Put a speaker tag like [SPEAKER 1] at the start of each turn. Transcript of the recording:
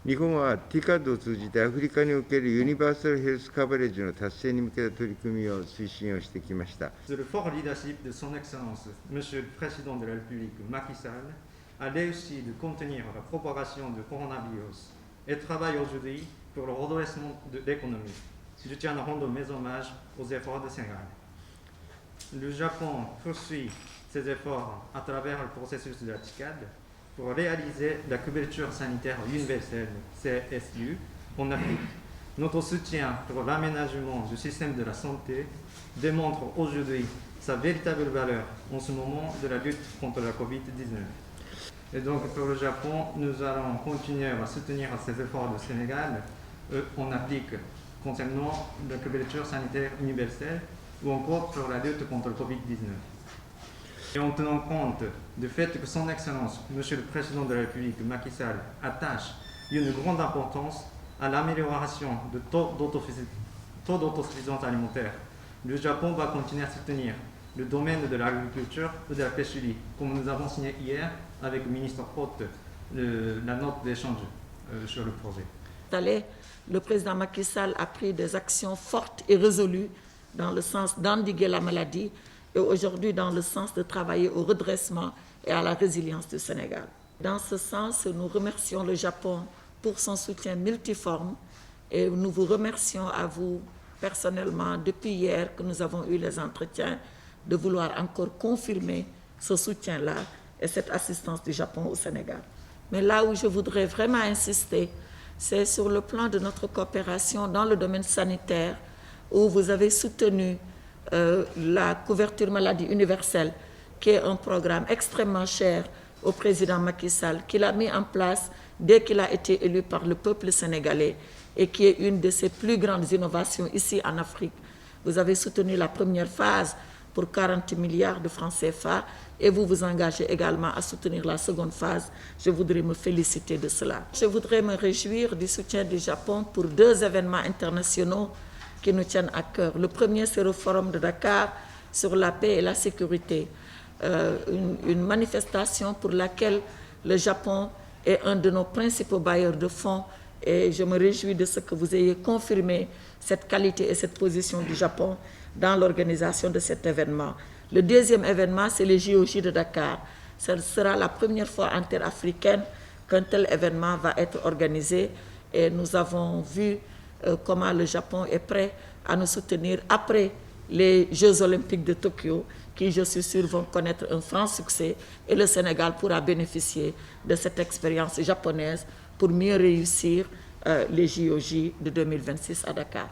[SPEAKER 1] 日本は TICAD を通じてアフリカにおけるユニバーサルヘルスカバレッジの達成に向けた取り組みを推進をしてきました。
[SPEAKER 2] Sous le fort leadership de son Excellence, Monsieur le Président de la République Macky Sall, a réussi de contenir la propagation du coronavirus et travaille aujourd'hui pour le redressement de l'économie. Je tiens à rendre mes hommages aux efforts du Sénégal. Le Japon poursuit ses efforts à travers le processus de la TICAD pour réaliser la couverture sanitaire universelle, CSU, en Afrique. Notre soutien pour l'aménagement du système de la santé démontre aujourd'hui sa véritable valeur en ce moment de la lutte contre la Covid-19. Et donc pour le Japon, nous allons continuer à soutenir ces efforts du Sénégal en applique concernant la couverture sanitaire universelle ou encore pour la lutte contre le Covid-19. Et en tenant compte du fait que son Excellence, Monsieur le Président de la République Macky Sall, attache une grande importance à l'amélioration du taux d'autosuffisance alimentaire, le Japon va continuer à soutenir le domaine de l'agriculture et de la pêcherie, comme nous avons signé hier avec le ministre hôte la note d'échange sur le projet.
[SPEAKER 3] Le président Macky Sall a pris des actions fortes et résolues dans le sens d'endiguer la maladie et aujourd'hui dans le sens de travailler au redressement et à la résilience du Sénégal. Dans ce sens, nous remercions le Japon pour son soutien multiforme et nous vous remercions à vous personnellement depuis hier que nous avons eu les entretiens de vouloir encore confirmer ce soutien-là et cette assistance du Japon au Sénégal. Mais là où je voudrais vraiment insister, c'est sur le plan de notre coopération dans le domaine sanitaire où vous avez soutenu la couverture maladie universelle qui est un programme extrêmement cher au président Macky Sall, qu'il a mis en place dès qu'il a été élu par le peuple sénégalais et qui est une de ses plus grandes innovations ici en Afrique. Vous avez soutenu la première phase pour 40 milliards de francs CFA et vous vous engagez également à soutenir la seconde phase. Je voudrais me féliciter de cela. Je voudrais me réjouir du soutien du Japon pour 2 événements internationaux qui nous tiennent à cœur. Le premier, c'est le Forum de Dakar sur la paix et la sécurité. Une manifestation pour laquelle le Japon est un de nos principaux bailleurs de fonds et je me réjouis de ce que vous ayez confirmé cette qualité et cette position du Japon dans l'organisation de cet événement. Le deuxième événement, c'est les JOJ de Dakar. Ce sera la première fois interafricaine qu'un tel événement va être organisé et nous avons vu comment le Japon est prêt à nous soutenir après les Jeux olympiques de Tokyo, qui, je suis sûr, vont connaître un franc succès et le Sénégal pourra bénéficier de cette expérience japonaise pour mieux réussir les JOJ de 2026 à Dakar.